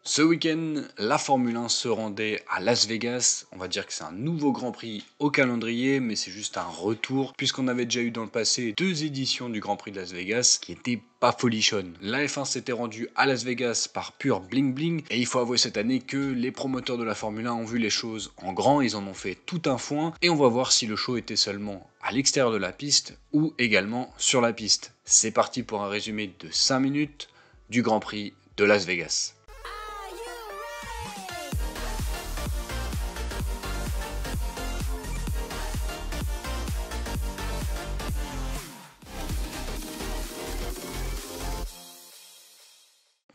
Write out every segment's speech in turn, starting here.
Ce week-end, la Formule 1 se rendait à Las Vegas. On va dire que c'est un nouveau Grand Prix au calendrier, mais c'est juste un retour, puisqu'on avait déjà eu dans le passé 2 éditions du Grand Prix de Las Vegas qui étaient pas folichonnes. La F1 s'était rendue à Las Vegas par pur bling bling, et il faut avouer cette année que les promoteurs de la Formule 1 ont vu les choses en grand, ils en ont fait tout un foin, et on va voir si le show était seulement à l'extérieur de la piste ou également sur la piste. C'est parti pour un résumé de 5 minutes du Grand Prix de Las Vegas.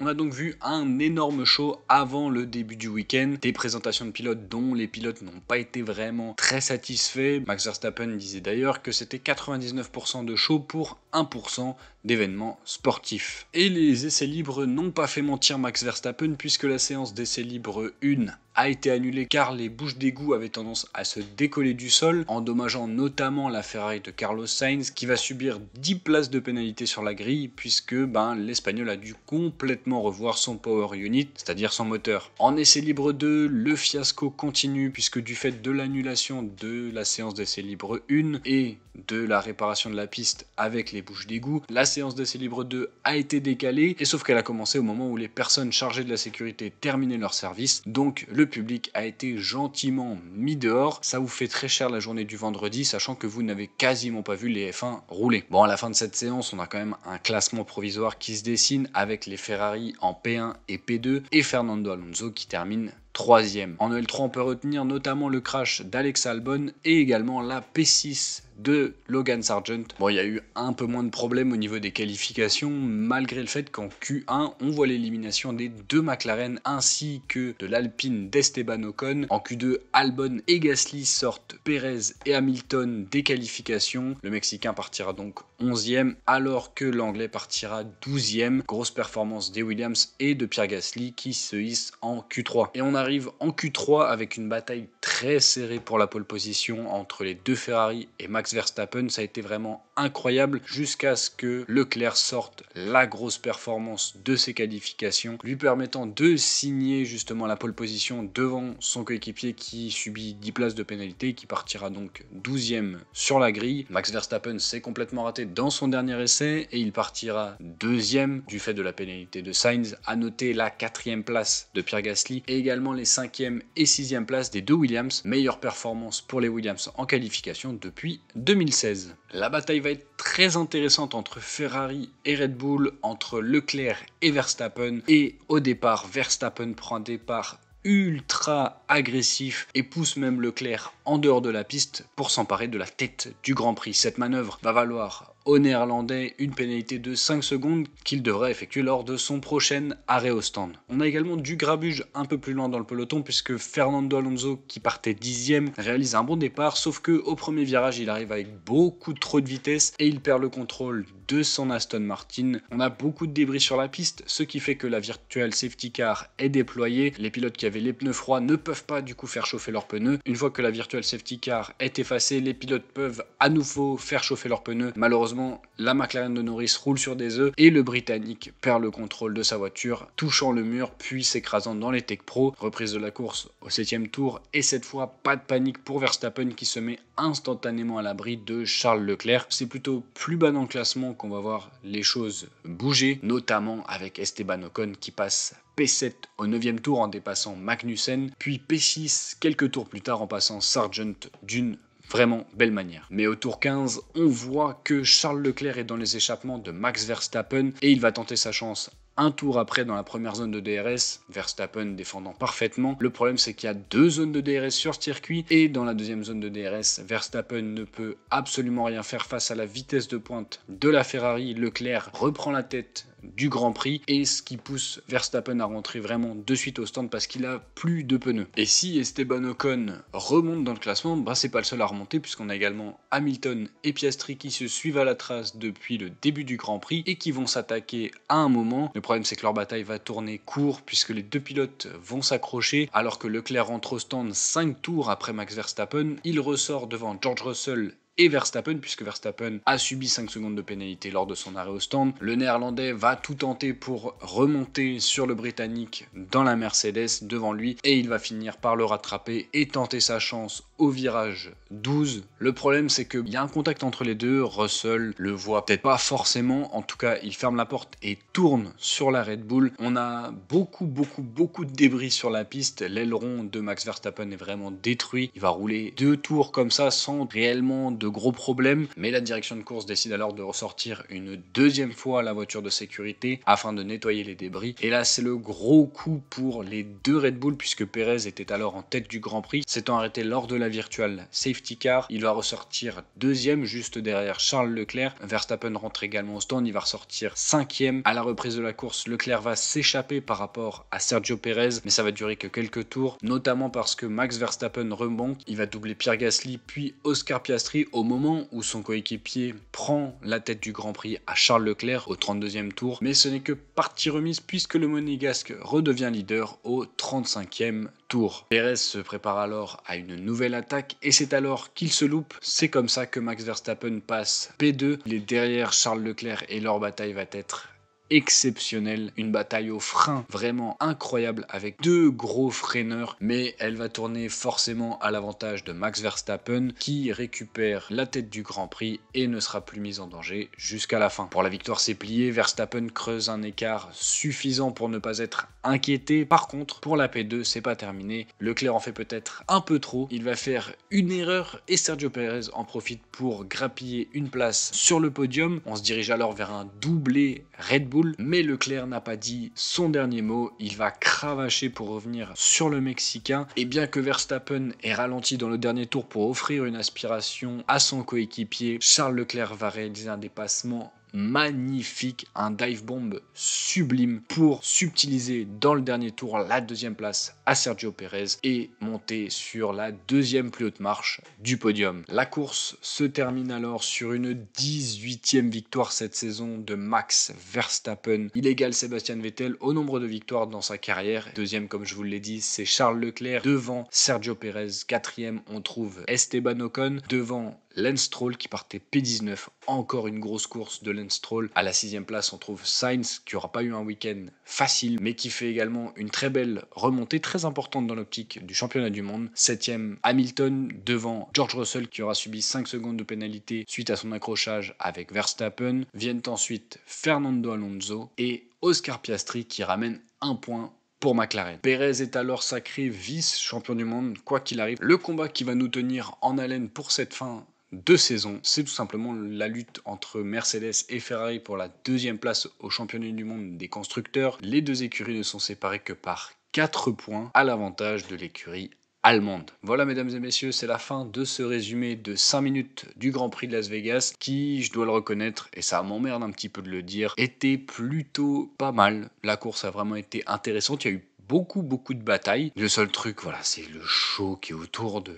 On a donc vu un énorme show avant le début du week-end, des présentations de pilotes dont les pilotes n'ont pas été vraiment très satisfaits. Max Verstappen disait d'ailleurs que c'était 99% de show pour 1% d'événements sportifs. Et les essais libres n'ont pas fait mentir Max Verstappen, puisque la séance d'essais libres 1 a été annulée car les bouches d'égout avaient tendance à se décoller du sol, endommageant notamment la Ferrari de Carlos Sainz qui va subir 10 places de pénalité sur la grille, puisque l'Espagnol a dû complètement revoir son power unit, c'est-à-dire son moteur. En essai libre 2, le fiasco continue, puisque du fait de l'annulation de la séance d'essai libre 1 et de la réparation de la piste avec les bouches d'égout, la séance d'essai libre 2 a été décalée, et sauf qu'elle a commencé au moment où les personnes chargées de la sécurité terminaient leur service, donc le public a été gentiment mis dehors. Ça vous fait très cher la journée du vendredi, sachant que vous n'avez quasiment pas vu les F1 rouler. Bon, à la fin de cette séance, on a quand même un classement provisoire qui se dessine avec les Ferrari en P1 et P2 et Fernando Alonso qui termine 3ème. En L3, on peut retenir notamment le crash d'Alex Albon et également la P6 de Logan Sargent. Bon, il y a eu un peu moins de problèmes au niveau des qualifications, malgré le fait qu'en Q1, on voit l'élimination des 2 McLaren ainsi que de l'Alpine d'Esteban Ocon. En Q2, Albon et Gasly sortent Perez et Hamilton des qualifications. Le Mexicain partira donc 11ème, alors que l'Anglais partira 12ème. Grosse performance des Williams et de Pierre Gasly qui se hisse en Q3. Et on arrive en Q3 avec une bataille très serrée pour la pole position entre les 2 Ferrari et Max Verstappen. Ça a été vraiment incroyable jusqu'à ce que Leclerc sorte la grosse performance de ses qualifications, lui permettant de signer justement la pole position devant son coéquipier qui subit 10 places de pénalité et qui partira donc 12ème sur la grille. Max Verstappen s'est complètement raté dans son dernier essai et il partira 2ème du fait de la pénalité de Sainz. À noter la 4ème place de Pierre Gasly et également les 5ème et 6ème places des 2 Williams. Meilleure performance pour les Williams en qualification depuis 2016. La bataille va être très intéressante entre Ferrari et Red Bull, entre Leclerc et Verstappen, et au départ, Verstappen prend un départ ultra agressif et pousse même Leclerc en dehors de la piste pour s'emparer de la tête du Grand Prix. Cette manœuvre va valoir au Néerlandais une pénalité de 5 secondes qu'il devra effectuer lors de son prochain arrêt au stand. On a également du grabuge un peu plus loin dans le peloton, puisque Fernando Alonso, qui partait 10ème, réalise un bon départ, sauf que au premier virage il arrive avec beaucoup trop de vitesse et il perd le contrôle de son Aston Martin. On a beaucoup de débris sur la piste, ce qui fait que la virtual safety car est déployée. Les pilotes qui avaient les pneus froids ne peuvent pas du coup faire chauffer leurs pneus. Une fois que la virtual safety car est effacée, les pilotes peuvent à nouveau faire chauffer leurs pneus. Malheureusement, la McLaren de Norris roule sur des œufs et le Britannique perd le contrôle de sa voiture, touchant le mur puis s'écrasant dans les Tech Pro. Reprise de la course au 7ème tour, et cette fois pas de panique pour Verstappen qui se met instantanément à l'abri de Charles Leclerc. C'est plutôt plus bas dans le classement qu'on va voir les choses bouger, notamment avec Esteban Ocon qui passe P7 au 9ème tour en dépassant Magnussen, puis P6 quelques tours plus tard en passant Sargent d'une vraiment belle manière. Mais au tour 15, on voit que Charles Leclerc est dans les échappements de Max Verstappen et il va tenter sa chance un tour après dans la première zone de DRS, Verstappen défendant parfaitement. Le problème c'est qu'il y a 2 zones de DRS sur ce circuit et dans la deuxième zone de DRS, Verstappen ne peut absolument rien faire face à la vitesse de pointe de la Ferrari. Leclerc reprend la tête du Grand Prix et ce qui pousse Verstappen à rentrer vraiment de suite au stand parce qu'il a plus de pneus. Et si Esteban Ocon remonte dans le classement, c'est pas le seul à remonter puisqu'on a également Hamilton et Piastri qui se suivent à la trace depuis le début du Grand Prix et qui vont s'attaquer à un moment. Le problème c'est que leur bataille va tourner court puisque les 2 pilotes vont s'accrocher alors que Leclerc rentre au stand 5 tours après Max Verstappen. Il ressort devant George Russell et Verstappen, puisque Verstappen a subi 5 secondes de pénalité lors de son arrêt au stand. Le néerlandais va tout tenter pour remonter sur le britannique dans la Mercedes devant lui et il va finir par le rattraper et tenter sa chance au virage 12. Le problème, c'est qu'il y a un contact entre les deux. Russell le voit peut-être pas forcément, en tout cas il ferme la porte et tourne sur la Red Bull. On a beaucoup de débris sur la piste. L'aileron de Max Verstappen est vraiment détruit. Il va rouler 2 tours comme ça sans réellement de gros problèmes, mais la direction de course décide alors de ressortir une deuxième fois la voiture de sécurité afin de nettoyer les débris. Et là, c'est le gros coup pour les deux Red Bull, puisque Perez était alors en tête du Grand Prix, s'étant arrêté lors de la virtual safety car. Il va ressortir deuxième juste derrière Charles Leclerc. Verstappen rentre également au stand, il va ressortir cinquième. À la reprise de la course, Leclerc va s'échapper par rapport à Sergio Perez, mais ça va durer que quelques tours, notamment parce que Max Verstappen remonte, il va doubler Pierre Gasly puis Oscar Piastri au moment où son coéquipier prend la tête du Grand Prix à Charles Leclerc au 32e tour, mais ce n'est que partie remise puisque le Monégasque redevient leader au 35e tour. Perez se prépare alors à une nouvelle attaque et c'est alors qu'il se loupe. C'est comme ça que Max Verstappen passe P2. Il est derrière Charles Leclerc et leur bataille va être exceptionnelle, une bataille au frein vraiment incroyable avec 2 gros freineurs, mais elle va tourner forcément à l'avantage de Max Verstappen qui récupère la tête du Grand Prix et ne sera plus mis en danger jusqu'à la fin. Pour la victoire, c'est plié, Verstappen creuse un écart suffisant pour ne pas être inquiété. Par contre, pour la P2, c'est pas terminé. Leclerc en fait peut-être un peu trop, il va faire une erreur et Sergio Perez en profite pour grappiller une place sur le podium. On se dirige alors vers un doublé Red Bull, mais Leclerc n'a pas dit son dernier mot, il va cravacher pour revenir sur le Mexicain, et bien que Verstappen ait ralenti dans le dernier tour pour offrir une aspiration à son coéquipier, Charles Leclerc va réaliser un dépassement magnifique, un dive bomb sublime pour subtiliser dans le dernier tour la deuxième place à Sergio Perez et monter sur la deuxième plus haute marche du podium. La course se termine alors sur une 18e victoire cette saison de Max Verstappen. Il égale Sébastien Vettel au nombre de victoires dans sa carrière. Deuxième, comme je vous l'ai dit, c'est Charles Leclerc devant Sergio Perez. Quatrième, on trouve Esteban Ocon devant Lance Stroll qui partait P19, encore une grosse course de Lance Stroll. À la 6e place, on trouve Sainz qui n'aura pas eu un week-end facile, mais qui fait également une très belle remontée, très importante dans l'optique du championnat du monde. 7e, Hamilton devant George Russell qui aura subi 5 secondes de pénalité suite à son accrochage avec Verstappen. Viennent ensuite Fernando Alonso et Oscar Piastri qui ramène un point pour McLaren. Perez est alors sacré vice-champion du monde, quoi qu'il arrive. Le combat qui va nous tenir en haleine pour cette fin de saison, c'est tout simplement la lutte entre Mercedes et Ferrari pour la 2e place au championnat du monde des constructeurs. Les deux écuries ne sont séparées que par 4 points à l'avantage de l'écurie allemande. Voilà mesdames et messieurs, c'est la fin de ce résumé de 5 minutes du Grand Prix de Las Vegas qui, je dois le reconnaître, et ça m'emmerde un petit peu de le dire, était plutôt pas mal. La course a vraiment été intéressante, il y a eu beaucoup de batailles. Le seul truc, voilà, c'est le show qui est autour de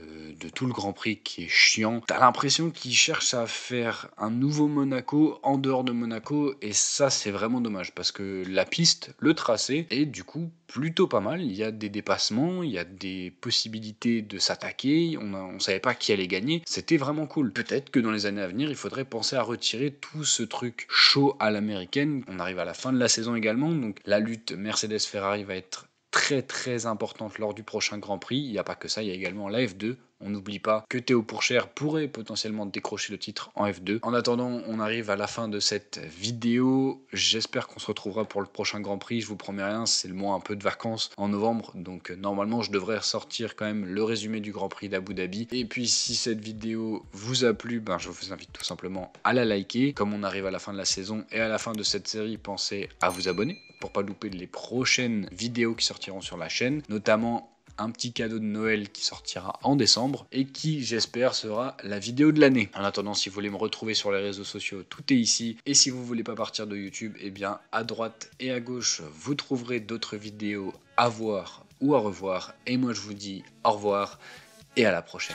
tout le Grand Prix qui est chiant. T'as l'impression qu'ils cherchent à faire un nouveau Monaco en dehors de Monaco et ça c'est vraiment dommage parce que la piste, le tracé est du coup plutôt pas mal. Il y a des dépassements, il y a des possibilités de s'attaquer, on savait pas qui allait gagner. C'était vraiment cool. Peut-être que dans les années à venir, il faudrait penser à retirer tout ce truc chaud à l'américaine. On arrive à la fin de la saison également, donc la lutte Mercedes-Ferrari va être très importante lors du prochain Grand Prix. Il n'y a pas que ça, il y a également la F2. On n'oublie pas que Théo Pourchaire pourrait potentiellement décrocher le titre en F2. En attendant, on arrive à la fin de cette vidéo. J'espère qu'on se retrouvera pour le prochain Grand Prix. Je vous promets rien, c'est le mois un peu de vacances en novembre. Donc normalement, je devrais ressortir quand même le résumé du Grand Prix d'Abu Dhabi. Et puis si cette vidéo vous a plu, je vous invite tout simplement à la liker. Comme on arrive à la fin de la saison et à la fin de cette série, pensez à vous abonner pour pas louper les prochaines vidéos qui sortiront sur la chaîne, notamment un petit cadeau de Noël qui sortira en décembre et qui, j'espère, sera la vidéo de l'année. En attendant, si vous voulez me retrouver sur les réseaux sociaux, tout est ici. Et si vous voulez pas partir de YouTube, eh bien, à droite et à gauche, vous trouverez d'autres vidéos à voir ou à revoir. Et moi, je vous dis au revoir et à la prochaine.